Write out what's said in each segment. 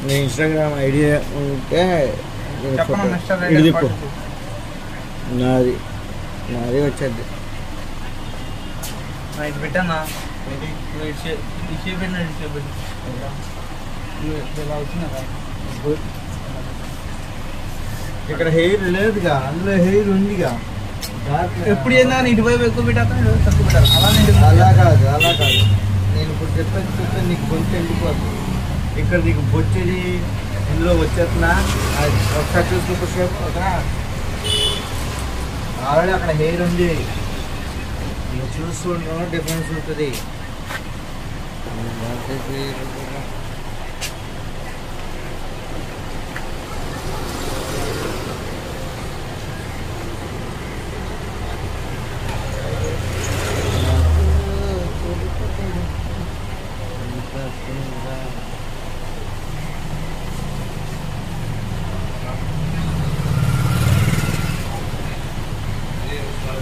నీ Instagram ID ఉంటే ఇది చెప్పు. నాది వచ్చేది ఇది పెట్టానా ఇక్కడ హెయిర్ లేదుగా, అందులో హెయిర్ ఉందిగా. ఎప్పుడు ఏందని ఇటువైపు ఎక్కువ పెట్టాను తక్కువ పెట్టాలి. అలా కాదు నేను ఇప్పుడు చెప్పేది నీకు గొంతు వెళ్ళిపోతుంది. ఇక్కడ నీకు బొచ్చేది ఇందులో వచ్చేస్తున్నా ఒకసారి చూసుకుంటే ఆల్రెడీ అక్కడ హెయిర్ ఉంది. నువ్వు చూస్తుండో డిఫరెన్స్ ఉంటుంది.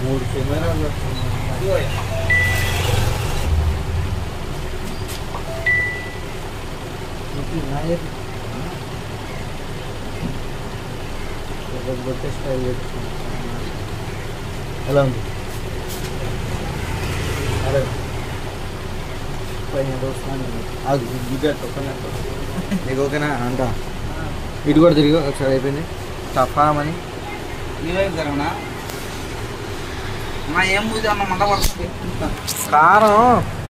మూడు కెమెరాలు బొట్టే స్టైల్ ఎలా ఉంది? అరే పైన అది నీకు ఓకేనా అంట. ఇటు కూడా తిరిగి ఒకసారి అయిపోయింది తప్పామని జరగనా ఏం పూజ అన్న మంట పడుతుంది. కారం